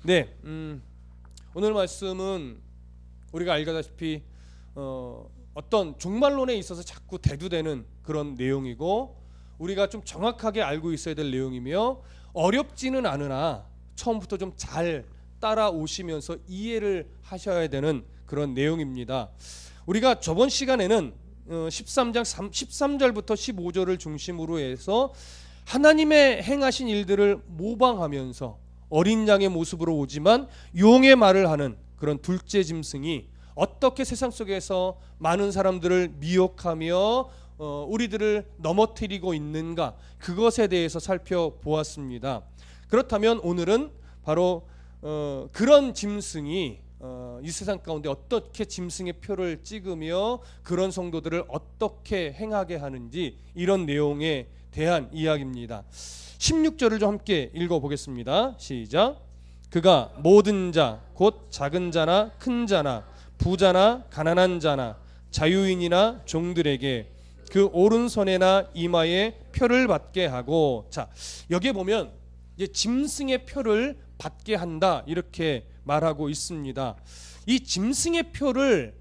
네, 오늘 말씀은 우리가 알다시피 어떤 종말론에 있어서 자꾸 대두되는 그런 내용이고, 우리가 좀 정확하게 알고 있어야 될 내용이며 어렵지는 않으나 처음부터 좀 잘 따라오시면서 이해를 하셔야 되는 그런 내용입니다. 우리가 저번 시간에는 13장 13절부터 15절을 중심으로 해서 하나님의 행하신 일들을 모방하면서 어린 양의 모습으로 오지만 용의 말을 하는 그런 둘째 짐승이 어떻게 세상 속에서 많은 사람들을 미혹하며 우리들을 넘어뜨리고 있는가, 그것에 대해서 살펴보았습니다. 그렇다면 오늘은 바로 그런 짐승이 이 세상 가운데 어떻게 짐승의 표를 찍으며 그런 성도들을 어떻게 행하게 하는지, 이런 내용에 대한 이야기입니다. 16절을 좀 함께 읽어보겠습니다. 시작. 그가 모든 자 곧 작은 자나 큰 자나 부자나 가난한 자나 자유인이나 종들에게 그 오른손에나 이마에 표를 받게 하고, 자, 여기에 보면 이제 짐승의 표를 받게 한다 이렇게 말하고 있습니다. 이 짐승의 표를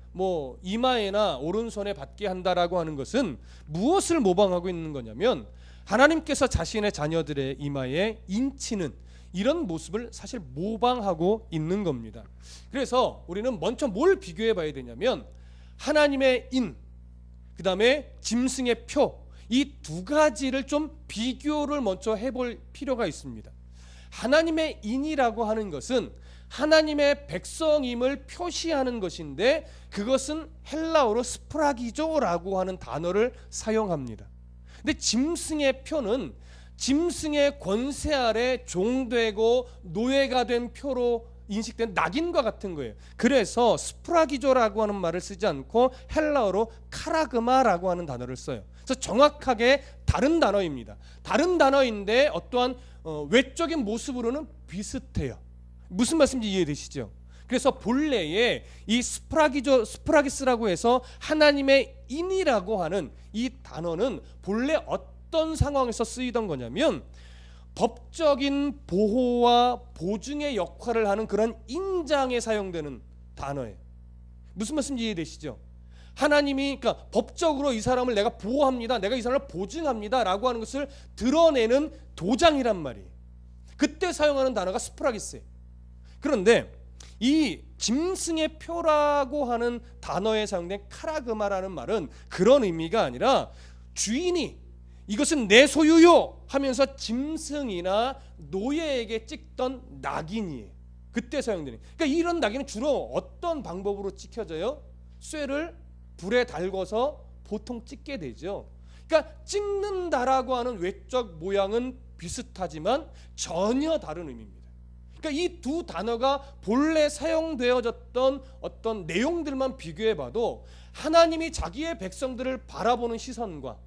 이마에나 오른손에 받게 한다라고 하는 것은 무엇을 모방하고 있는 거냐면, 하나님께서 자신의 자녀들의 이마에 인치는 이런 모습을 사실 모방하고 있는 겁니다. 그래서 우리는 먼저 뭘 비교해 봐야 되냐면, 하나님의 인, 그 다음에 짐승의 표, 이 두 가지를 좀 비교를 먼저 해볼 필요가 있습니다. 하나님의 인이라고 하는 것은 하나님의 백성임을 표시하는 것인데, 그것은 헬라어로 스프라기조라고 하는 단어를 사용합니다. 근데 짐승의 표는 짐승의 권세 아래 종되고 노예가 된 표로 인식된 낙인과 같은 거예요. 그래서 스프라기조라고 하는 말을 쓰지 않고 헬라어로 카라그마라고 하는 단어를 써요. 그래서 정확하게 다른 단어입니다. 다른 단어인데 어떠한 외적인 모습으로는 비슷해요. 무슨 말씀인지 이해되시죠? 그래서 본래의 이 스프라기스라고 해서 하나님의 인이라고 하는 이 단어는 본래 어떤 상황에서 쓰이던 거냐면, 법적인 보호와 보증의 역할을 하는 그런 인장에 사용되는 단어예요. 무슨 말씀인지 이해되시죠? 하나님이 그러니까 법적으로 이 사람을 내가 보호합니다, 내가 이 사람을 보증합니다 라고 하는 것을 드러내는 도장이란 말이에요. 그때 사용하는 단어가 스프라기스예요. 그런데 이 짐승의 표라고 하는 단어에 사용된 카라그마라는 말은 그런 의미가 아니라, 주인이 이것은 내 소유요 하면서 짐승이나 노예에게 찍던 낙인이에요. 그때 사용되는. 그러니까 이런 낙인은 주로 어떤 방법으로 찍혀져요? 쇠를 불에 달궈서 보통 찍게 되죠. 그러니까 찍는다라고 하는 외적 모양은 비슷하지만 전혀 다른 의미입니다. 그러니까 이 두 단어가 본래 사용되어졌던 어떤 내용들만 비교해 봐도, 하나님이 자기의 백성들을 바라보는 시선과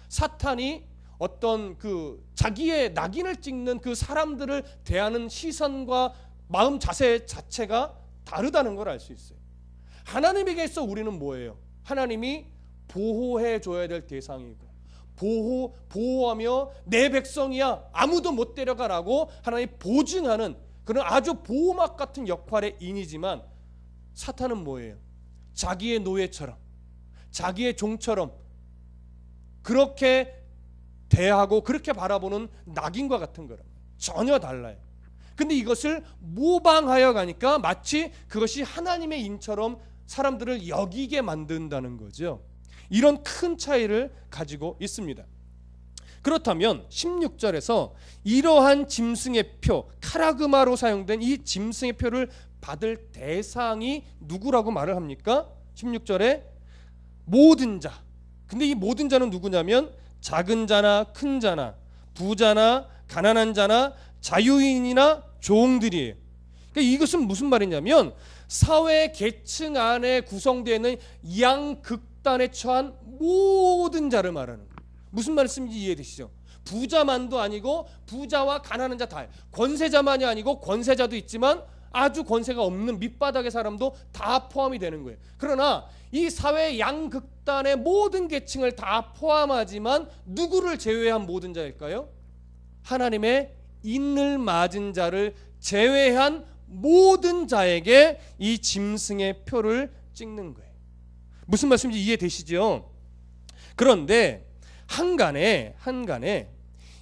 사탄이 어떤 그 자기의 낙인을 찍는 그 사람들을 대하는 시선과 마음 자세 자체가 다르다는 걸 알 수 있어요. 하나님에게서 우리는 뭐예요? 하나님이 보호해 줘야 될 대상이고, 보호하며 내 백성이야 아무도 못 데려가라고 하나님이 보증하는 그런 아주 보호막 같은 역할의 인이지만, 사탄은 뭐예요? 자기의 노예처럼, 자기의 종처럼 그렇게 대하고 그렇게 바라보는 낙인과 같은 거라. 전혀 달라요. 근데 이것을 모방하여 가니까 마치 그것이 하나님의 인처럼 사람들을 여기게 만든다는 거죠. 이런 큰 차이를 가지고 있습니다. 그렇다면 16절에서 이러한 짐승의 표, 카라그마로 사용된 이 짐승의 표를 받을 대상이 누구라고 말을 합니까? 16절에 모든 자. 근데 이 모든 자는 누구냐면, 작은 자나 큰 자나 부자나 가난한 자나 자유인이나 종들이에요. 그러니까 이것은 무슨 말이냐면, 사회 계층 안에 구성되어 있는 양극단에 처한 모든 자를 말하는 거예요. 무슨 말씀인지 이해되시죠? 부자만도 아니고 부자와 가난한 자 다, 권세자만이 아니고 권세자도 있지만 아주 권세가 없는 밑바닥의 사람도 다 포함이 되는 거예요. 그러나 이 사회 양극단의 모든 계층을 다 포함하지만 누구를 제외한 모든 자일까요? 하나님의 인을 맞은 자를 제외한 모든 자에게 이 짐승의 표를 찍는 거예요. 무슨 말씀인지 이해되시죠? 그런데 한간에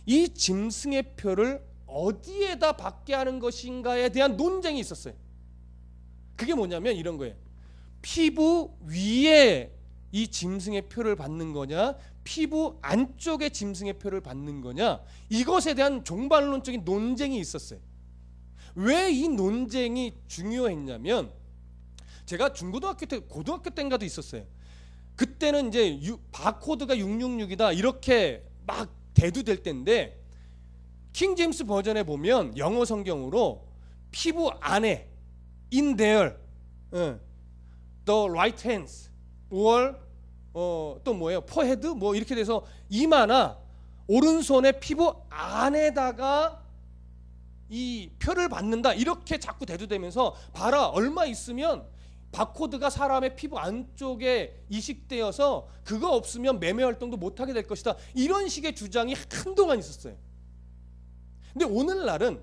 이 짐승의 표를 어디에다 받게 하는 것인가에 대한 논쟁이 있었어요. 그게 뭐냐면 이런 거예요. 피부 위에 이 짐승의 표를 받는 거냐, 피부 안쪽에 짐승의 표를 받는 거냐, 이것에 대한 종말론적인 논쟁이 있었어요. 왜 이 논쟁이 중요했냐면, 제가 중고등학교 때, 고등학교 때인가도 있었어요. 그때는 이제 바코드가 666이다 이렇게 막 대두될 때인데, 킹 제임스 버전에 보면 영어 성경으로 피부 안에 in there, the right hands, or 또 뭐예요? forehead 뭐 이렇게 돼서 이마나 오른손의 피부 안에다가 이 표를 받는다 이렇게 자꾸 대두되면서, 봐라 얼마 있으면 바코드가 사람의 피부 안쪽에 이식되어서 그거 없으면 매매 활동도 못하게 될 것이다, 이런 식의 주장이 한동안 있었어요. 근데 오늘날은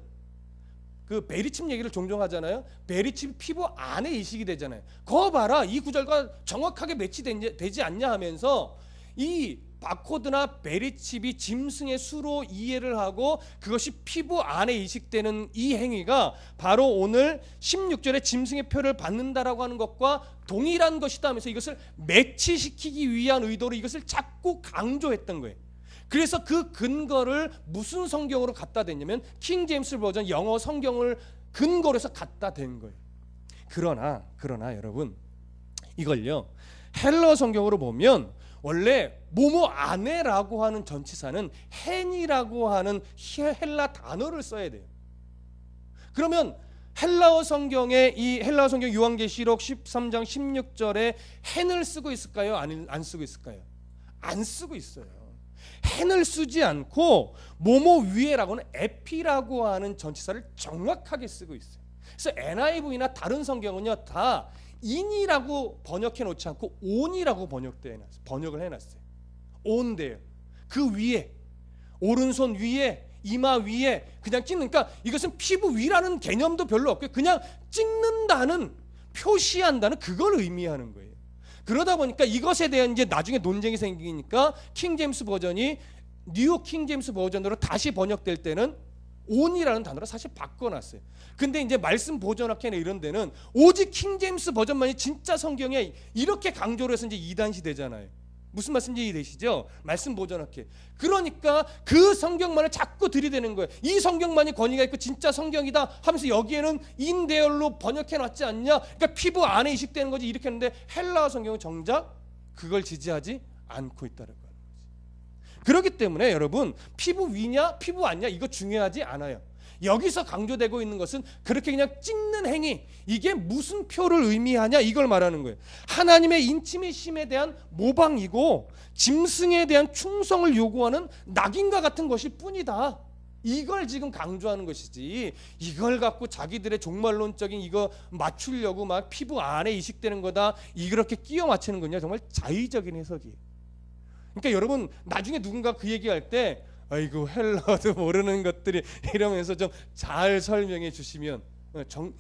그 베리칩 얘기를 종종 하잖아요. 베리칩이 피부 안에 이식이 되잖아요. 거 봐라, 이 구절과 정확하게 매치되지 않냐 하면서 이 바코드나 베리칩이 짐승의 수로 이해를 하고 그것이 피부 안에 이식되는 이 행위가 바로 오늘 16절에 짐승의 표를 받는다라고 하는 것과 동일한 것이다 하면서 이것을 매치시키기 위한 의도로 이것을 자꾸 강조했던 거예요. 그래서 그 근거를 무슨 성경으로 갖다 댔냐면 킹 제임스 버전 영어 성경을 근거로 해서 갖다 댄 거예요. 그러나 여러분, 이걸요 헬러 성경으로 보면 원래 뭐뭐 안에라고 하는 전치사는 hen이라고 하는 헬라 단어를 써야 돼요. 그러면 헬라어 성경에, 이 헬라어 성경 요한계시록 13장 16절에 hen을 쓰고 있을까요? 안 쓰고 있을까요? 안 쓰고 있어요. hen을 쓰지 않고 뭐뭐 위에라고는 에피라고 하는 전치사를 정확하게 쓰고 있어요. 그래서 NIV나 다른 성경은요 다 in이라고 번역해 놓지 않고 on이라고 번역을 해놨어요. on돼요. 그 위에, 오른손 위에, 이마 위에 그냥 찍으니까 이것은 피부 위라는 개념도 별로 없고요. 그냥 찍는다는, 표시한다는 그걸 의미하는 거예요. 그러다 보니까 이것에 대한 이제 나중에 논쟁이 생기니까 킹 제임스 버전이 뉴 킹 제임스 버전으로 다시 번역될 때는 on이라는 단어를 사실 바꿔놨어요. 근데 이제 말씀 보존학회나 이런 데는 오직 킹 제임스 버전만이 진짜 성경에 이렇게 강조를 해서 이제 이단시 되잖아요. 무슨 말씀인지 이해되시죠? 말씀 보존학회. 그러니까 그 성경만을 자꾸 들이대는 거예요. 이 성경만이 권위가 있고 진짜 성경이다 하면서 여기에는 인대열로 번역해놨지 않냐, 그러니까 피부 안에 이식되는 거지 이렇게 했는데 헬라어 성경은 정작 그걸 지지하지 않고 있다는 거예요. 그렇기 때문에 여러분, 피부 위냐 피부 안냐 이거 중요하지 않아요. 여기서 강조되고 있는 것은 그렇게 그냥 찍는 행위, 이게 무슨 표를 의미하냐 이걸 말하는 거예요. 하나님의 인치미심에 대한 모방이고 짐승에 대한 충성을 요구하는 낙인과 같은 것일 뿐이다, 이걸 지금 강조하는 것이지, 이걸 갖고 자기들의 종말론적인 이거 맞추려고 막 피부 안에 이식되는 거다 이렇게 끼워 맞추는 거냐, 정말 자의적인 해석이에요. 그러니까 여러분, 나중에 누군가 그 얘기할 때 아이고 헬라어도 모르는 것들이 이러면서 좀 잘 설명해 주시면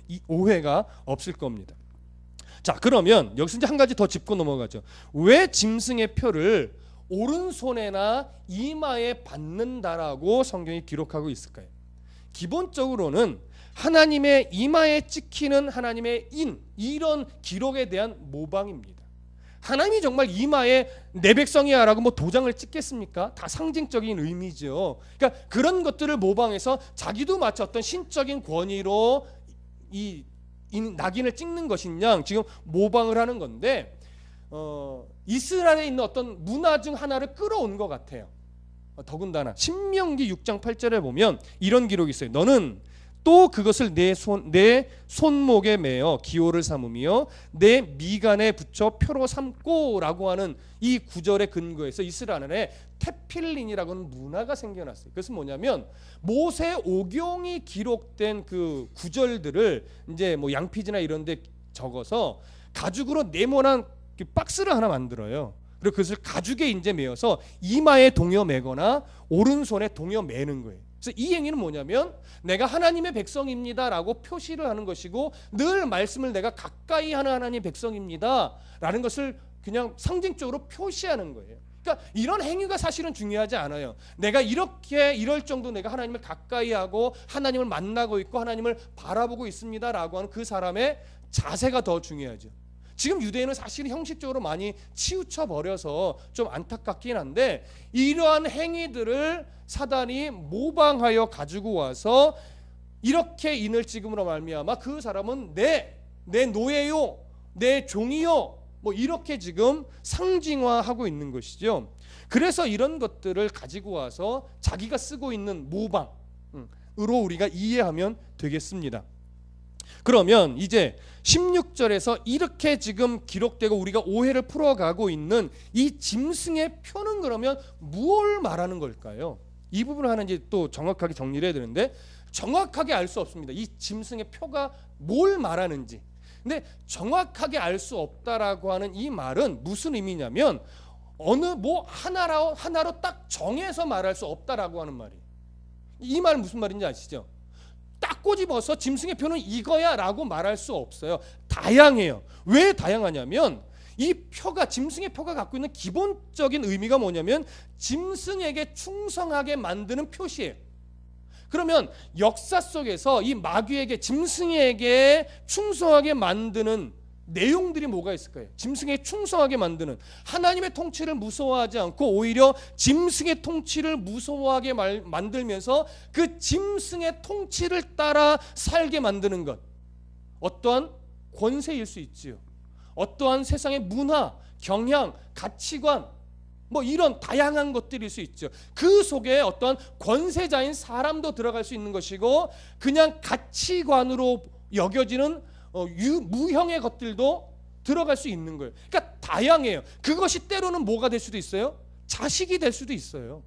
이 오해가 없을 겁니다. 자, 그러면 여기서 이제 한 가지 더 짚고 넘어가죠. 왜 짐승의 표를 오른손에나 이마에 받는다라고 성경이 기록하고 있을까요? 기본적으로는 하나님의 이마에 찍히는 하나님의 이런 기록에 대한 모방입니다. 하나님이 정말 이마에 내 백성이야라고 뭐 도장을 찍겠습니까? 다 상징적인 의미죠. 그러니까 그런 것들을 모방해서 자기도 마치 어떤 신적인 권위로 이 낙인을 찍는 것이냐 지금 모방을 하는 건데, 이스라엘에 있는 어떤 문화 중 하나를 끌어온 것 같아요. 더군다나 신명기 6장 8절에 보면 이런 기록이 있어요. 너는 또 그것을 내 손목에 매어 기호를 삼으며 내 미간에 붙여 표로 삼고 라고 하는 이 구절의 근거에서 이스라엘에 테필린이라고 하는 문화가 생겨났어요. 그것은 뭐냐면 모세 오경이 기록된 그 구절들을 이제 뭐 양피지나 이런 데 적어서 가죽으로 네모난 박스를 하나 만들어요. 그리고 그것을 가죽에 이제 매어서 이마에 동여 매거나 오른손에 동여 매는 거예요. 그래서 이 행위는 뭐냐면 내가 하나님의 백성입니다라고 표시를 하는 것이고 늘 말씀을 내가 가까이 하는 하나님의 백성입니다라는 것을 그냥 상징적으로 표시하는 거예요. 그러니까 이런 행위가 사실은 중요하지 않아요. 내가 이렇게 이럴 정도 내가 하나님을 가까이 하고 하나님을 만나고 있고 하나님을 바라보고 있습니다라고 하는 그 사람의 자세가 더 중요하죠. 지금 유대인은 사실 형식적으로 많이 치우쳐 버려서 좀 안타깝긴 한데 이러한 행위들을 사단이 모방하여 가지고 와서 이렇게 인을 찍음으로 말미암아 그 사람은 내 노예요, 내 종이요, 뭐 이렇게 지금 상징화하고 있는 것이죠. 그래서 이런 것들을 가지고 와서 자기가 쓰고 있는 모방으로 우리가 이해하면 되겠습니다. 그러면 이제 16절에서 이렇게 지금 기록되고 우리가 오해를 풀어가고 있는 이 짐승의 표는 그러면 무엇을 말하는 걸까요? 이 부분을 하나 이제 또 정확하게 정리를 해야 되는데 정확하게 알 수 없습니다. 이 짐승의 표가 뭘 말하는지. 근데 정확하게 알 수 없다라고 하는 이 말은 무슨 의미냐면 어느 뭐 하나로 딱 정해서 말할 수 없다라고 하는 말이에요. 이 말은 무슨 말인지 아시죠? 딱 꼬집어서 짐승의 표는 이거야 라고 말할 수 없어요. 다양해요. 왜 다양하냐면 이 표가 짐승의 표가 갖고 있는 기본적인 의미가 뭐냐면 짐승에게 충성하게 만드는 표시예요. 그러면 역사 속에서 이 마귀에게 짐승에게 충성하게 만드는 내용들이 뭐가 있을까요? 짐승에게 충성하게 만드는 하나님의 통치를 무서워하지 않고 오히려 짐승의 통치를 무서워하게 만들면서 그 짐승의 통치를 따라 살게 만드는 것. 어떠한 권세일 수 있지요. 어떠한 세상의 문화, 경향, 가치관 뭐 이런 다양한 것들일 수 있죠. 그 속에 어떤 권세자인 사람도 들어갈 수 있는 것이고 그냥 가치관으로 여겨지는 무형의 것들도 들어갈 수 있는 거예요. 그러니까 다양해요. 그것이 때로는 뭐가 될 수도 있어요? 자식이 될 수도 있어요.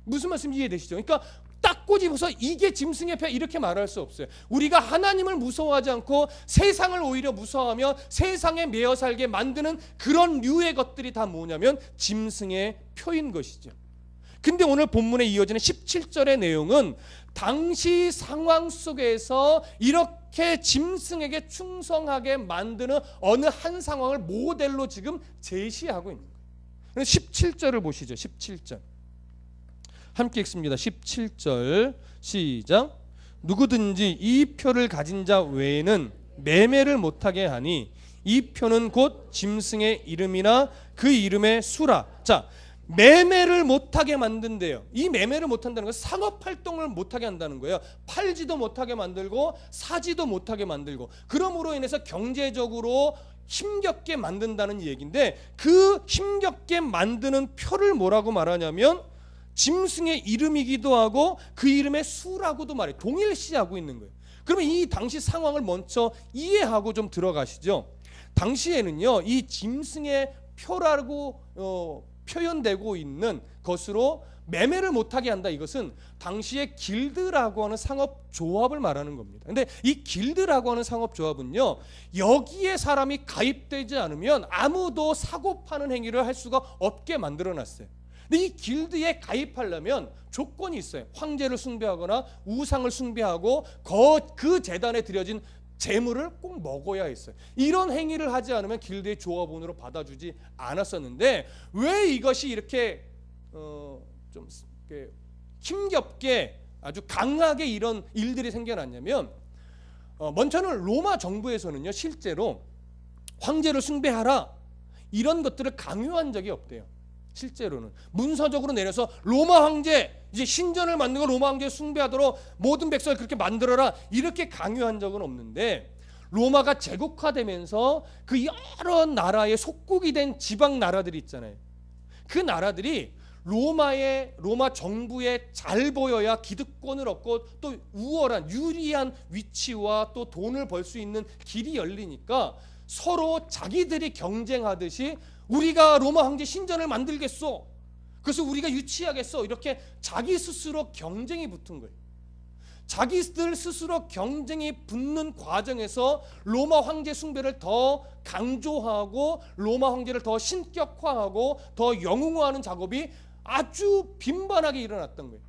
무슨 말씀 이해되시죠? 그러니까 딱 꼬집어서 이게 짐승의 표 이렇게 말할 수 없어요. 우리가 하나님을 무서워하지 않고 세상을 오히려 무서워하며 세상에 매여 살게 만드는 그런 류의 것들이 다 뭐냐면 짐승의 표인 것이죠. 근데 오늘 본문에 이어지는 17절의 내용은 당시 상황 속에서 이렇게 짐승에게 충성하게 만드는 어느 한 상황을 모델로 지금 제시하고 있는 거예요. 17절을 보시죠. 17절 함께 읽습니다. 17절 시작. 누구든지 이 표를 가진 자 외에는 매매를 못하게 하니 이 표는 곧 짐승의 이름이나 그 이름의 수라. 자, 매매를 못하게 만든대요. 이 매매를 못한다는 것은 상업활동을 못하게 한다는 거예요. 팔지도 못하게 만들고 사지도 못하게 만들고 그러므로 인해서 경제적으로 힘겹게 만든다는 얘기인데 그 힘겹게 만드는 표를 뭐라고 말하냐면 짐승의 이름이기도 하고 그 이름의 수라고도 말해요. 동일시하고 있는 거예요. 그러면 이 당시 상황을 먼저 이해하고 좀 들어가시죠. 당시에는요 이 짐승의 표라고 표현되고 있는 것으로 매매를 못하게 한다. 이것은 당시에 길드라고 하는 상업조합을 말하는 겁니다. 근데 이 길드라고 하는 상업조합은요 여기에 사람이 가입되지 않으면 아무도 사고 파는 행위를 할 수가 없게 만들어놨어요. 근데 이 길드에 가입하려면 조건이 있어요. 황제를 숭배하거나 우상을 숭배하고 그 재단에 드려진 재물을 꼭 먹어야 했어요. 이런 행위를 하지 않으면 길드의 조합원으로 받아주지 않았었는데 왜 이것이 이렇게 좀 힘겹게 아주 강하게 이런 일들이 생겨났냐면 먼저는 로마 정부에서는요 실제로 황제를 숭배하라 이런 것들을 강요한 적이 없대요. 실제로는 문서적으로 내려서 로마 황제 이제 신전을 만들고 로마 황제 숭배하도록 모든 백성을 그렇게 만들어라 이렇게 강요한 적은 없는데 로마가 제국화되면서 그 여러 나라의 속국이 된 지방 나라들이 있잖아요. 그 나라들이 로마 정부에 잘 보여야 기득권을 얻고 또 우월한 유리한 위치와 또 돈을 벌 수 있는 길이 열리니까 서로 자기들이 경쟁하듯이 우리가 로마 황제 신전을 만들겠소. 그래서 우리가 유치하겠소. 이렇게 자기 스스로 경쟁이 붙은 거예요. 자기들 스스로 경쟁이 붙는 과정에서 로마 황제 숭배를 더 강조하고 로마 황제를 더 신격화하고 더 영웅화하는 작업이 아주 빈번하게 일어났던 거예요.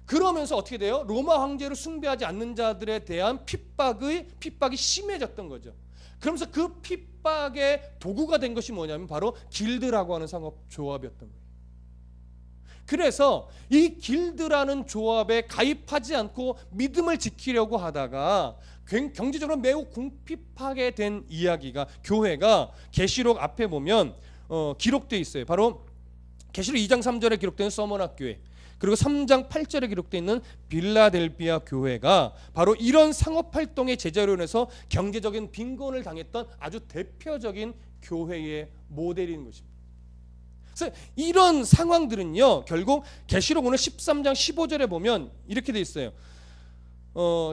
그러면서 어떻게 돼요? 로마 황제를 숭배하지 않는 자들에 대한 핍박이 심해졌던 거죠. 그러면서 그 핍박의 도구가 된 것이 뭐냐면 바로 길드라고 하는 상업조합이었던 거예요. 그래서 이 길드라는 조합에 가입하지 않고 믿음을 지키려고 하다가 경제적으로 매우 궁핍하게 된 이야기가, 교회가 계시록 앞에 보면 기록되어 있어요. 바로 계시록 2장 3절에 기록되는 서머나 교회, 그리고 3장 8절에 기록되어 있는 빌라델비아 교회가 바로 이런 상업활동의 제자로 인해서 경제적인 빈곤을 당했던 아주 대표적인 교회의 모델인 것입니다. 그래서 이런 상황들은요, 결국 계시록 오늘 13장 15절에 보면 이렇게 돼 있어요.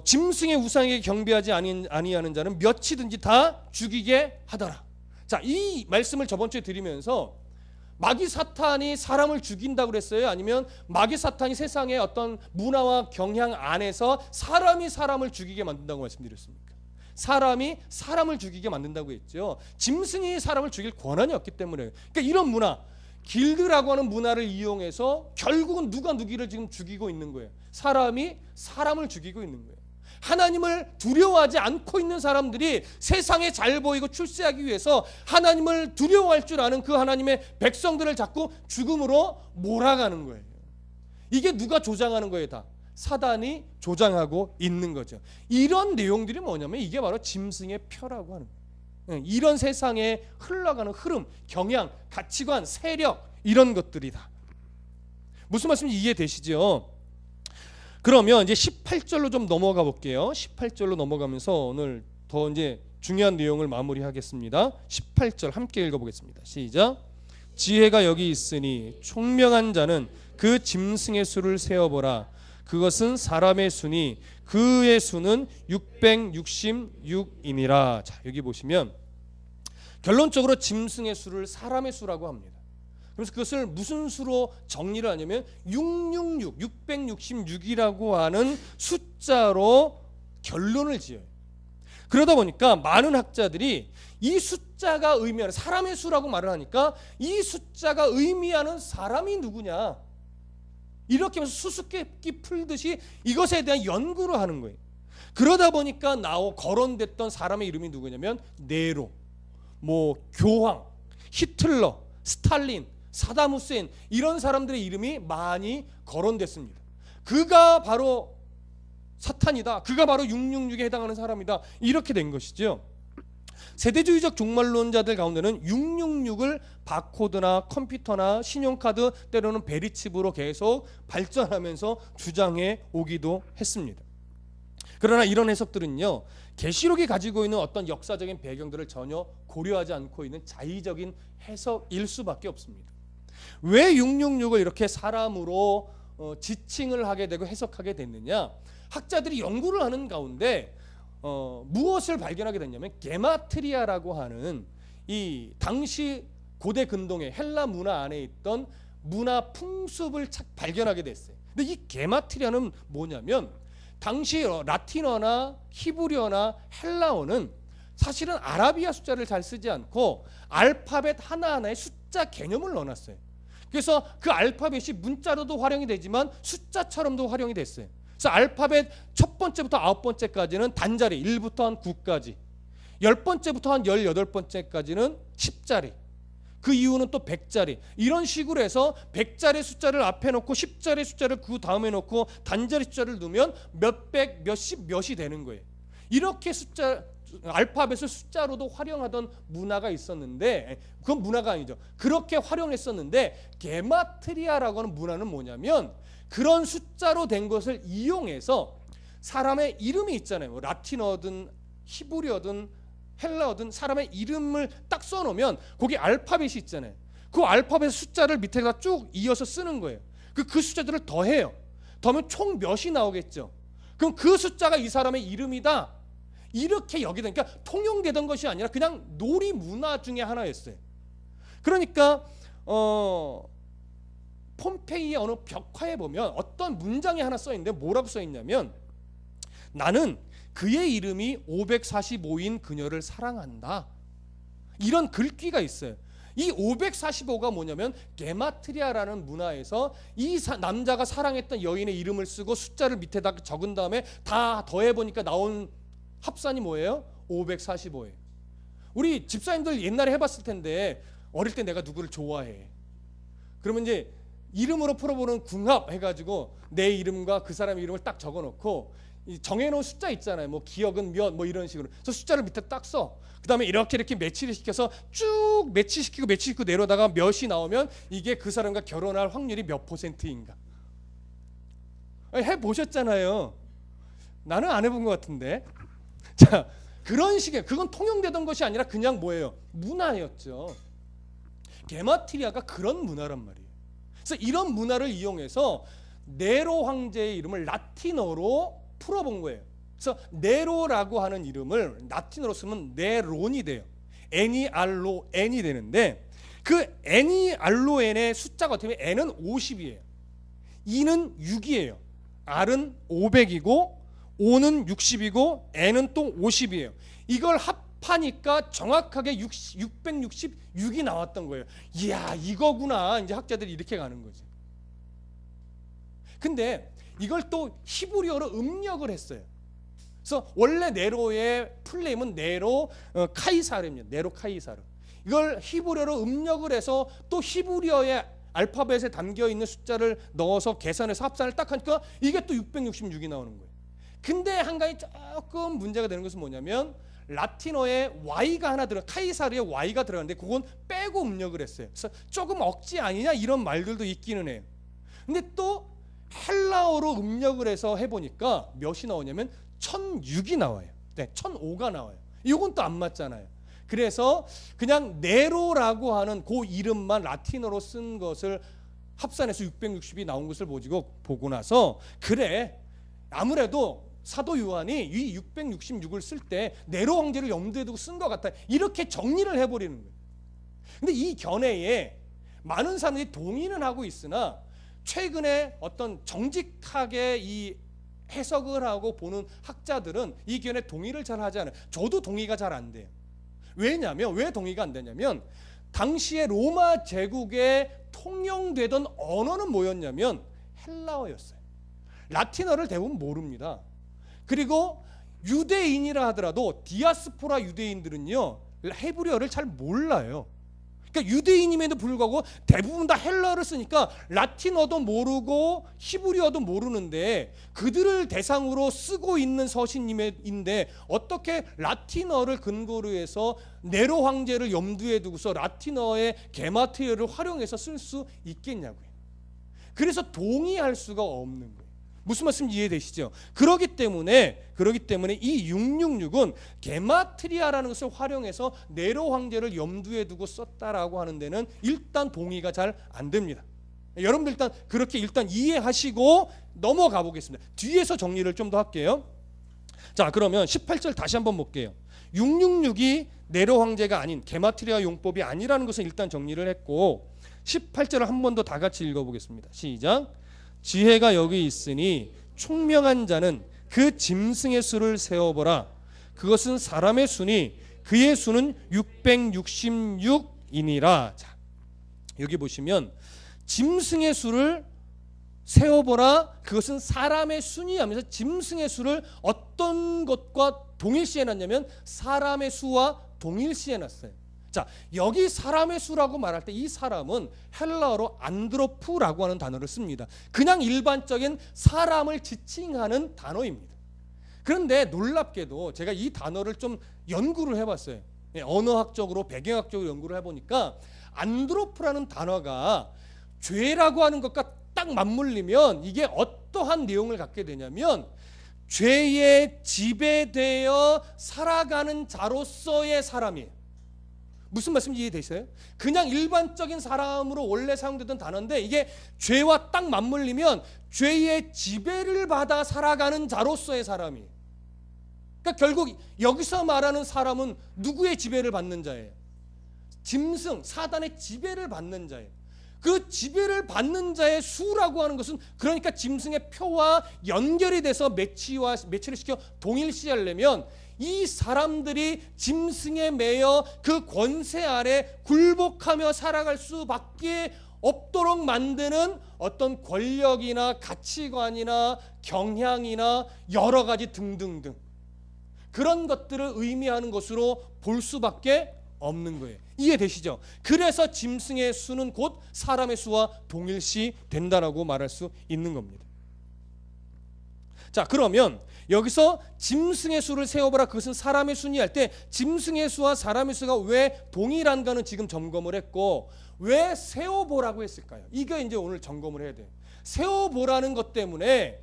짐승의 우상에게 경배하지 아니하는 자는 몇이든지 다 죽이게 하더라. 자, 이 말씀을 저번 주에 드리면서 마귀 사탄이 사람을 죽인다고 그랬어요? 아니면 마귀 사탄이 세상의 어떤 문화와 경향 안에서 사람이 사람을 죽이게 만든다고 말씀드렸습니까? 사람이 사람을 죽이게 만든다고 했죠. 짐승이 사람을 죽일 권한이 없기 때문에. 그러니까 이런 문화, 길드라고 하는 문화를 이용해서 결국은 누가 누구를 지금 죽이고 있는 거예요. 사람이 사람을 죽이고 있는 거예요. 하나님을 두려워하지 않고 있는 사람들이 세상에 잘 보이고 출세하기 위해서 하나님을 두려워할 줄 아는 그 하나님의 백성들을 자꾸 죽음으로 몰아가는 거예요. 이게 누가 조장하는 거예요? 다 사단이 조장하고 있는 거죠. 이런 내용들이 뭐냐면 이게 바로 짐승의 표라고 하는 거예요. 이런 세상에 흘러가는 흐름, 경향, 가치관, 세력, 이런 것들이다. 무슨 말씀인지 이해되시죠? 그러면 이제 18절로 좀 넘어가 볼게요. 18절로 넘어가면서 오늘 더 이제 중요한 내용을 마무리하겠습니다. 18절 함께 읽어보겠습니다. 시작. 지혜가 여기 있으니 총명한 자는 그 짐승의 수를 세어보라. 그것은 사람의 수니 그의 수는 666이니라. 자, 여기 보시면 결론적으로 짐승의 수를 사람의 수라고 합니다. 그래서 그것을 무슨 수로 정리를 하냐면 666이라고 하는 숫자로 결론을 지어요. 그러다 보니까 많은 학자들이 이 숫자가 의미하는 사람의 수라고 말을 하니까 이 숫자가 의미하는 사람이 누구냐, 이렇게 하면서 수수께끼 풀듯이 이것에 대한 연구를 하는 거예요. 그러다 보니까 거론됐던 사람의 이름이 누구냐면 네로, 교황, 히틀러, 스탈린, 사담 후세인, 이런 사람들의 이름이 많이 거론됐습니다. 그가 바로 사탄이다, 그가 바로 666에 해당하는 사람이다, 이렇게 된 것이죠. 세대주의적 종말론자들 가운데는 666을 바코드나 컴퓨터나 신용카드, 때로는 베리칩으로 계속 발전하면서 주장해 오기도 했습니다. 그러나 이런 해석들은요, 계시록이 가지고 있는 어떤 역사적인 배경들을 전혀 고려하지 않고 있는 자의적인 해석일 수밖에 없습니다. 왜 666을 이렇게 사람으로 지칭을 하게 되고 해석하게 됐느냐? 학자들이 연구를 하는 가운데 무엇을 발견하게 됐냐면 게마트리아라고 하는 이 당시 고대 근동의 헬라 문화 안에 있던 문화 풍습을 발견하게 됐어요. 근데 이 게마트리아는 뭐냐면 당시 라틴어나 히브리어나 헬라어는 사실은 아라비아 숫자를 잘 쓰지 않고 알파벳 하나하나에 숫자 개념을 넣어놨어요. 그래서 그 알파벳이 문자로도 활용이 되지만 숫자처럼도 활용이 됐어요. 그래서 알파벳 첫 번째부터 9번째까지는 단자리 1부터 한 9까지, 10번째부터 한 18번째까지는 10자리, 그 이후는 또 100자리, 이런 식으로 해서 100자리 숫자를 앞에 놓고 10자리 숫자를 그 다음에 놓고 단자리 숫자를 넣으면 몇백, 몇십, 몇이 되는 거예요. 이렇게 알파벳을 숫자로도 활용하던 문화가 있었는데, 그건 문화가 아니죠. 그렇게 활용했었는데 게마트리아라고 하는 문화는 뭐냐면 그런 숫자로 된 것을 이용해서 사람의 이름이 있잖아요. 라틴어든 히브리어든 헬라어든 사람의 이름을 딱 써놓으면 거기 알파벳이 있잖아요. 그 알파벳 숫자를 밑에다 쭉 이어서 쓰는 거예요. 그 숫자들을 더해요. 더하면 총 몇이 나오겠죠. 그럼 그 숫자가 이 사람의 이름이다, 이렇게 여기다. 그러니까 통용되던 것이 아니라 그냥 놀이 문화 중에 하나였어요. 그러니까 폼페이의 어느 벽화에 보면 어떤 문장이 하나 써 있는데 뭐라고 써 있냐면 나는 그의 이름이 545인 그녀를 사랑한다, 이런 글귀가 있어요. 이 545가 뭐냐면 게마트리아라는 문화에서 이 남자가 사랑했던 여인의 이름을 쓰고 숫자를 밑에다 적은 다음에 다 더해보니까 나온 합산이 뭐예요? 545예요. 우리 집사님들 옛날에 해봤을 텐데 어릴 때 내가 누구를 좋아해. 그러면 이제 이름으로 풀어보는 궁합 해가지고 내 이름과 그 사람의 이름을 딱 적어놓고 정해놓은 숫자 있잖아요. 뭐 기억은 몇 뭐 이런 식으로. 그래서 숫자를 밑에 딱 써. 그 다음에 이렇게 매치를 시켜서 쭉 매치시키고 내려다가 몇이 나오면 이게 그 사람과 결혼할 확률이 몇 %인가. 해보셨잖아요. 나는 안 해본 것 같은데. 자, 그런 식의, 그건 통용되던 것이 아니라 그냥 뭐예요? 문화였죠. 게마트리아가 그런 문화란 말이에요. 그래서 이런 문화를 이용해서 네로 황제의 이름을 라틴어로 풀어본 거예요. 그래서 네로라고 하는 이름을 라틴어로 쓰면 네론이 돼요. N이 R로 N이 되는데 그 N이 R로 N의 숫자가 어떻게 보면 N은 50이에요. E는 6이에요. R은 500이고 O는 60이고 N은 또 50이에요. 이걸 합하니까 정확하게 666이 나왔던 거예요. 이야, 이거구나. 이제 학자들이 이렇게 가는 거지. 근데 이걸 또 히브리어로 음력을 했어요. 그래서 원래 네로의 풀네임은 네로 카이사르입니다. 네로 카이사르. 이걸 히브리어로 음력을 해서 또 히브리어의 알파벳에 담겨 있는 숫자를 넣어서 계산해서 합산을 딱 하니까 이게 또 666이 나오는 거예요. 근데 한 가지 조금 문제가 되는 것은 뭐냐면 라틴어에 Y가 하나 카이사르에 Y가 들어가는데 그건 빼고 음력을 했어요. 그래서 조금 억지 아니냐 이런 말들도 있기는 해요. 근데 또 헬라어로 음력을 해서 해보니까 몇이 나오냐면 1006이 나와요. 네, 1005가 나와요. 이건 또 안 맞잖아요. 그래서 그냥 네로라고 하는 그 이름만 라틴어로 쓴 것을 합산해서 660이 나온 것을 보고 나서 그래, 아무래도 사도 요한이 이 666을 쓸 때 네로 황제를 염두에 두고 쓴 것 같아. 이렇게 정리를 해버리는 거예요. 근데 이 견해에 많은 사람들이 동의는 하고 있으나 최근에 어떤 정직하게 이 해석을 하고 보는 학자들은 이 견해에 동의를 잘 하지 않아요. 저도 동의가 잘 안 돼요. 왜냐하면 왜 동의가 안 되냐면 당시에 로마 제국에 통용되던 언어는 뭐였냐면 헬라어였어요. 라틴어를 대부분 모릅니다. 그리고 유대인이라 하더라도 디아스포라 유대인들은요 헤브리어를 잘 몰라요. 그러니까 유대인임에도 불구하고 대부분 다 헬라어를 쓰니까 라틴어도 모르고 히브리어도 모르는데 그들을 대상으로 쓰고 있는 서신인데 어떻게 라틴어를 근거로 해서 네로 황제를 염두에 두고서 라틴어의 게마트리아를 활용해서 쓸 수 있겠냐고요. 그래서 동의할 수가 없는 거예요. 무슨 말씀인지 이해되시죠? 그렇기 때문에 이 666은 게마트리아라는 것을 활용해서 네로 황제를 염두에 두고 썼다라고 하는 데는 일단 동의가 잘 안 됩니다. 여러분들 일단 그렇게 이해하시고 넘어가 보겠습니다. 뒤에서 정리를 좀 더 할게요. 자, 그러면 18절 다시 한번 볼게요. 666이 네로 황제가 아닌 게마트리아 용법이 아니라는 것은 일단 정리를 했고 18절을 한 번 더 다 같이 읽어보겠습니다. 시작. 지혜가 여기 있으니 총명한 자는 그 짐승의 수를 세어보라. 그것은 사람의 수니 그의 수는 666이니라. 자, 여기 보시면 짐승의 수를 세어보라. 그것은 사람의 수니 하면서 짐승의 수를 어떤 것과 동일시해놨냐면 사람의 수와 동일시해놨어요. 자, 여기 사람의 수라고 말할 때 이 사람은 헬라어로 안드로프라고 하는 단어를 씁니다. 그냥 일반적인 사람을 지칭하는 단어입니다. 그런데 놀랍게도 제가 이 단어를 좀 연구를 해봤어요. 언어학적으로 배경학적으로 연구를 해보니까 안드로프라는 단어가 죄라고 하는 것과 딱 맞물리면 이게 어떠한 내용을 갖게 되냐면 죄에 지배되어 살아가는 자로서의 사람이에요. 무슨 말씀인지 이해되세요? 그냥 일반적인 사람으로 원래 사용되던 단어인데 이게 죄와 딱 맞물리면 죄의 지배를 받아 살아가는 자로서의 사람이에요. 그러니까 결국 여기서 말하는 사람은 누구의 지배를 받는 자예요? 짐승, 사단의 지배를 받는 자예요. 그 지배를 받는 자의 수라고 하는 것은 그러니까 짐승의 표와 연결이 돼서 매치를 시켜 동일시하려면 이 사람들이 짐승에 매여 그 권세 아래 굴복하며 살아갈 수밖에 없도록 만드는 어떤 권력이나 가치관이나 경향이나 여러 가지 등등등 그런 것들을 의미하는 것으로 볼 수밖에 없는 거예요. 이해되시죠? 그래서 짐승의 수는 곧 사람의 수와 동일시 된다라고 말할 수 있는 겁니다. 자, 그러면 여기서 짐승의 수를 세어보라, 그것은 사람의 수니 할 때 짐승의 수와 사람의 수가 왜 동일한가는 지금 점검을 했고, 왜 세어보라고 했을까요? 이게 이제 오늘 점검을 해야 돼요. 세어보라는 것 때문에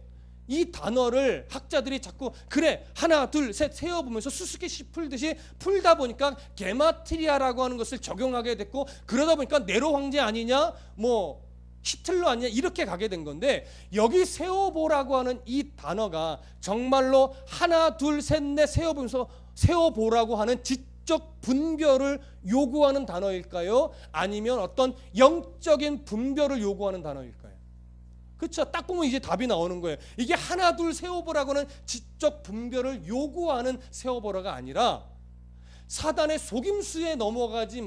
이 단어를 학자들이 자꾸 그래 하나 둘 셋 세어보면서 수수께끼 풀듯이 풀다 보니까 게마트리아라고 하는 것을 적용하게 됐고, 그러다 보니까 네로 황제 아니냐 뭐 히틀러 아니냐 이렇게 가게 된 건데, 여기 세어보라고 하는 이 단어가 정말로 하나 둘 셋 넷 세어보면서 세어보라고 하는 지적 분별을 요구하는 단어일까요? 아니면 어떤 영적인 분별을 요구하는 단어일까요? 그렇죠. 딱 보면 이제 답이 나오는 거예요. 이게 하나 둘 세어보라고 하는 지적 분별을 요구하는 세어보라가 아니라 사단의 속임수에 넘어가지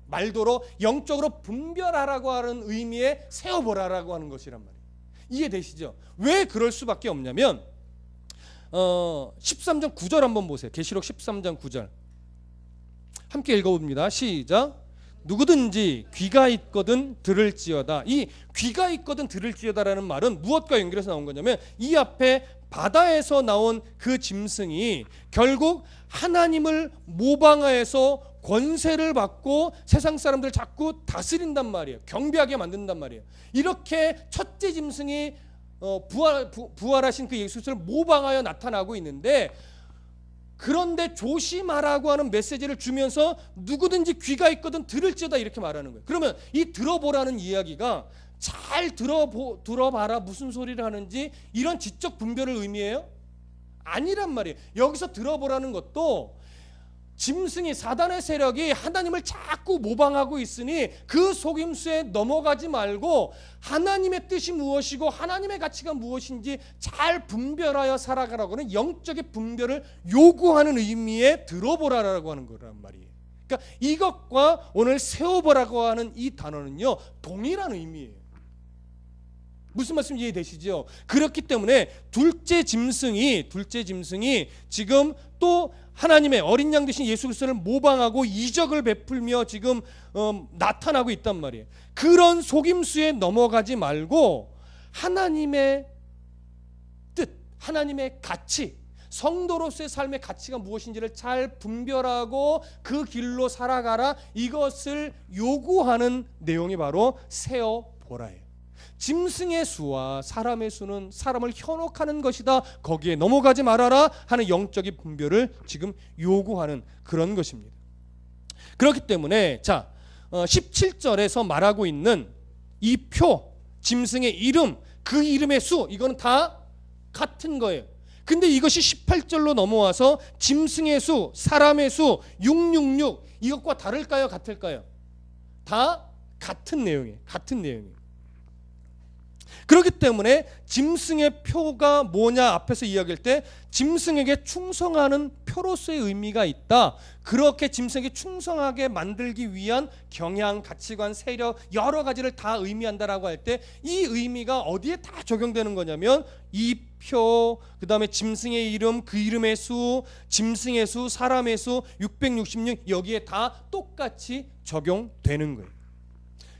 말도록 영적으로 분별하라고 하는 의미의 세어보라라고 하는 것이란 말이에요. 이해되시죠? 왜 그럴 수밖에 없냐면 13장 9절 한번 보세요. 계시록 13장 9절 함께 읽어봅니다. 시작. 누구든지 귀가 있거든 들을지어다. 이 귀가 있거든 들을지어다라는 말은 무엇과 연결해서 나온 거냐면, 이 앞에 바다에서 나온 그 짐승이 결국 하나님을 모방하여서 권세를 받고 세상 사람들을 자꾸 다스린단 말이에요. 경배하게 만든단 말이에요. 이렇게 첫째 짐승이 부활하신 그 예수를 모방하여 나타나고 있는데, 그런데 조심하라고 하는 메시지를 주면서 누구든지 귀가 있거든 들을지어다 이렇게 말하는 거예요. 그러면 이 들어보라는 이야기가 잘 들어봐라 무슨 소리를 하는지 이런 지적 분별을 의미해요? 아니란 말이에요. 여기서 들어보라는 것도 짐승이, 사단의 세력이 하나님을 자꾸 모방하고 있으니 그 속임수에 넘어가지 말고 하나님의 뜻이 무엇이고 하나님의 가치가 무엇인지 잘 분별하여 살아가라고 하는 영적인 분별을 요구하는 의미의 들어보라라고 하는 거란 말이에요. 그러니까 이것과 오늘 세워보라고 하는 이 단어는요 동일한 의미예요. 무슨 말씀 이해되시죠? 그렇기 때문에 둘째 짐승이 지금 또 하나님의 어린 양 되신 예수 그리스도를 모방하고 이적을 베풀며 지금 나타나고 있단 말이에요. 그런 속임수에 넘어가지 말고 하나님의 뜻, 하나님의 가치, 성도로서의 삶의 가치가 무엇인지를 잘 분별하고 그 길로 살아가라, 이것을 요구하는 내용이 바로 세어보라예요. 짐승의 수와 사람의 수는 사람을 현혹하는 것이다, 거기에 넘어가지 말아라 하는 영적인 분별을 지금 요구하는 그런 것입니다. 그렇기 때문에 자 17절에서 말하고 있는 이 표, 짐승의 이름, 그 이름의 수, 이거는 다 같은 거예요. 근데 이것이 18절로 넘어와서 짐승의 수, 사람의 수 666, 이것과 다를까요? 같을까요? 다 같은 내용이에요. 같은 내용이에요. 그렇기 때문에 짐승의 표가 뭐냐 앞에서 이야기할 때 짐승에게 충성하는 표로서의 의미가 있다. 그렇게 짐승에게 충성하게 만들기 위한 경향, 가치관, 세력 여러 가지를 다 의미한다라고 할 때 이 의미가 어디에 다 적용되는 거냐면 이 표, 그 다음에 짐승의 이름, 그 이름의 수, 짐승의 수, 사람의 수 666 여기에 다 똑같이 적용되는 거예요.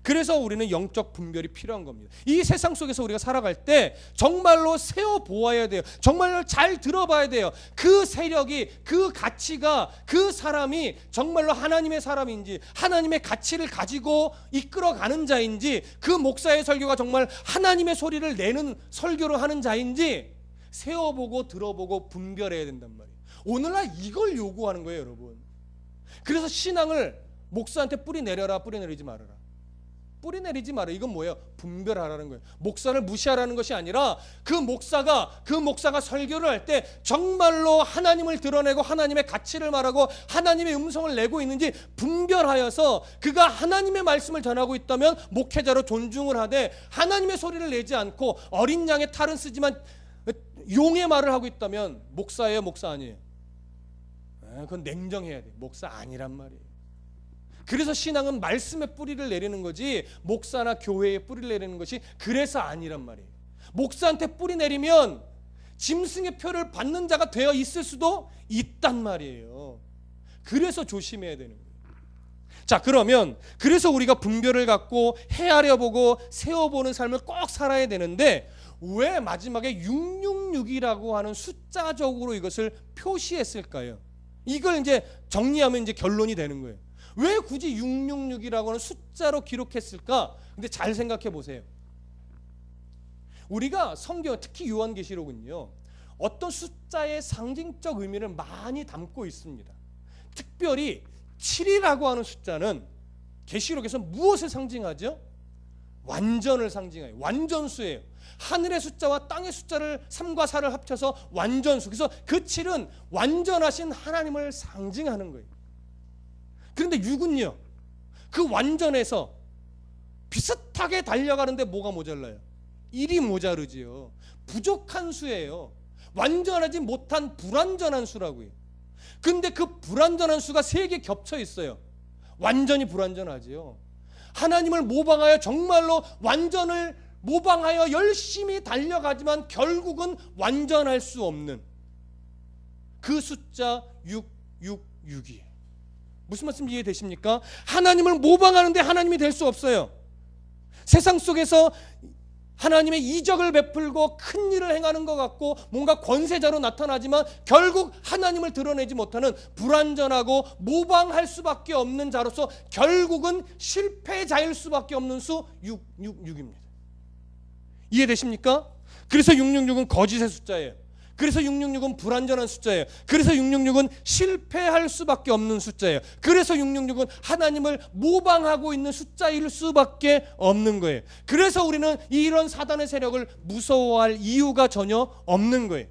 그래서 우리는 영적 분별이 필요한 겁니다. 이 세상 속에서 우리가 살아갈 때 정말로 세어보아야 돼요. 정말로 잘 들어봐야 돼요. 그 세력이, 그 가치가, 그 사람이 정말로 하나님의 사람인지 하나님의 가치를 가지고 이끌어가는 자인지, 그 목사의 설교가 정말 하나님의 소리를 내는 설교를 하는 자인지 세어보고 들어보고 분별해야 된단 말이에요. 오늘날 이걸 요구하는 거예요, 여러분. 그래서 신앙을 목사한테 뿌리 내려라, 뿌리 내리지 말아라. 뿌리 내리지 마라. 이건 뭐예요? 분별하라는 거예요. 목사를 무시하라는 것이 아니라 그 목사가 설교를 할 때 정말로 하나님을 드러내고 하나님의 가치를 말하고 하나님의 음성을 내고 있는지 분별하여서, 그가 하나님의 말씀을 전하고 있다면 목회자로 존중을 하되 하나님의 소리를 내지 않고 어린 양의 탈은 쓰지만 용의 말을 하고 있다면 목사예요, 목사 아니에요? 그건 냉정해야 돼. 목사 아니란 말이에요. 그래서 신앙은 말씀에 뿌리를 내리는 거지 목사나 교회에 뿌리를 내리는 것이 그래서 아니란 말이에요. 목사한테 뿌리 내리면 짐승의 표를 받는 자가 되어 있을 수도 있단 말이에요. 그래서 조심해야 되는 거예요. 자, 그러면 그래서 우리가 분별을 갖고 헤아려 보고 세워보는 삶을 꼭 살아야 되는데 왜 마지막에 666이라고 하는 숫자적으로 이것을 표시했을까요? 이걸 이제 정리하면 이제 결론이 되는 거예요. 왜 굳이 666이라고 하는 숫자로 기록했을까? 근데 잘 생각해 보세요. 우리가 성경, 특히 요한계시록은요, 어떤 숫자의 상징적 의미를 많이 담고 있습니다. 특별히 7이라고 하는 숫자는 계시록에서 무엇을 상징하죠? 완전을 상징해요. 완전수예요. 하늘의 숫자와 땅의 숫자를 3과 4를 합쳐서 완전수. 그래서 그 7은 완전하신 하나님을 상징하는 거예요. 그런데 6은요, 그 완전에서 비슷하게 달려가는데 뭐가 모자라요? 1이 모자르지요. 부족한 수예요. 완전하지 못한 불완전한 수라고요. 근데 그 불완전한 수가 3개 겹쳐 있어요. 완전히 불완전하지요. 하나님을 모방하여 정말로 완전을 모방하여 열심히 달려가지만 결국은 완전할 수 없는 그 숫자 666이에요. 무슨 말씀 이해되십니까? 하나님을 모방하는데 하나님이 될 수 없어요. 세상 속에서 하나님의 이적을 베풀고 큰 일을 행하는 것 같고 뭔가 권세자로 나타나지만 결국 하나님을 드러내지 못하는 불완전하고 모방할 수밖에 없는 자로서 결국은 실패자일 수밖에 없는 수 666입니다. 이해되십니까? 그래서 666은 거짓의 숫자예요. 그래서 666은 불완전한 숫자예요. 그래서 666은 실패할 수밖에 없는 숫자예요. 그래서 666은 하나님을 모방하고 있는 숫자일 수밖에 없는 거예요. 그래서 우리는 이런 사단의 세력을 무서워할 이유가 전혀 없는 거예요.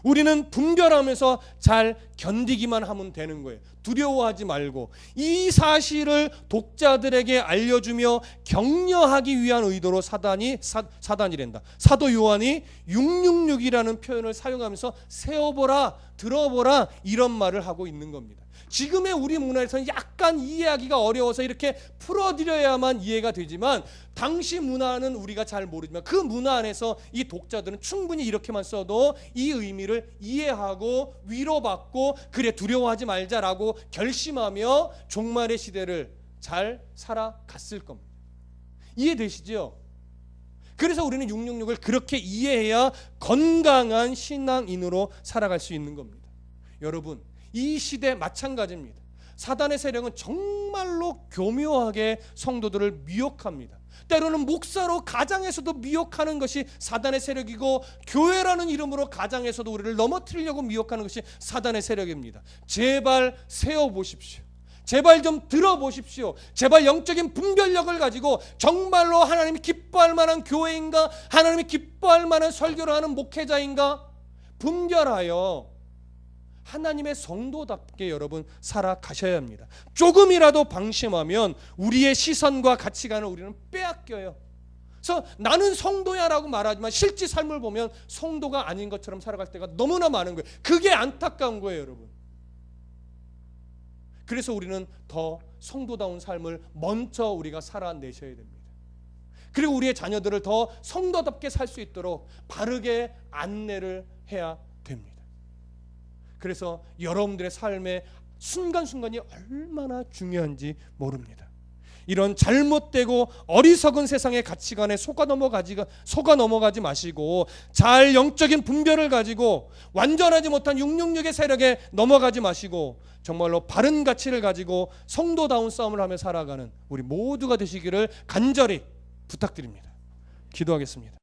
우리는 분별하면서 잘 견디기만 하면 되는 거예요. 두려워하지 말고 이 사실을 독자들에게 알려주며 격려하기 위한 의도로 사단이란다. 사도 요한이 666이라는 표현을 사용하면서 세어보라, 들어보라 이런 말을 하고 있는 겁니다. 지금의 우리 문화에서는 약간 이해하기가 어려워서 이렇게 풀어드려야만 이해가 되지만 당시 문화는 우리가 잘 모르지만 그 문화 안에서 이 독자들은 충분히 이렇게만 써도 이 의미를 이해하고 위로받고 그래 두려워하지 말자라고 결심하며 종말의 시대를 잘 살아갔을 겁니다. 이해되시죠? 그래서 우리는 666을 그렇게 이해해야 건강한 신앙인으로 살아갈 수 있는 겁니다. 여러분, 이 시대 마찬가지입니다. 사단의 세력은 정말로 교묘하게 성도들을 미혹합니다. 때로는 목사로 가장에서도 미혹하는 것이 사단의 세력이고 교회라는 이름으로 가장에서도 우리를 넘어뜨리려고 미혹하는 것이 사단의 세력입니다. 제발 세워보십시오. 제발 좀 들어보십시오. 제발 영적인 분별력을 가지고 정말로 하나님이 기뻐할 만한 교회인가, 하나님이 기뻐할 만한 설교를 하는 목회자인가 분별하여 하나님의 성도답게 여러분 살아가셔야 합니다. 조금이라도 방심하면 우리의 시선과 가치관을 우리는 빼앗겨요. 그래서 나는 성도야라고 말하지만 실제 삶을 보면 성도가 아닌 것처럼 살아갈 때가 너무나 많은 거예요. 그게 안타까운 거예요, 여러분. 그래서 우리는 더 성도다운 삶을 먼저 우리가 살아내셔야 됩니다. 그리고 우리의 자녀들을 더 성도답게 살 수 있도록 바르게 안내를 해야 됩니다. 그래서 여러분들의 삶의 순간순간이 얼마나 중요한지 모릅니다. 이런 잘못되고 어리석은 세상의 가치관에 속아 넘어가지 마시고 잘 영적인 분별을 가지고 완전하지 못한 666의 세력에 넘어가지 마시고 정말로 바른 가치를 가지고 성도다운 싸움을 하며 살아가는 우리 모두가 되시기를 간절히 부탁드립니다. 기도하겠습니다.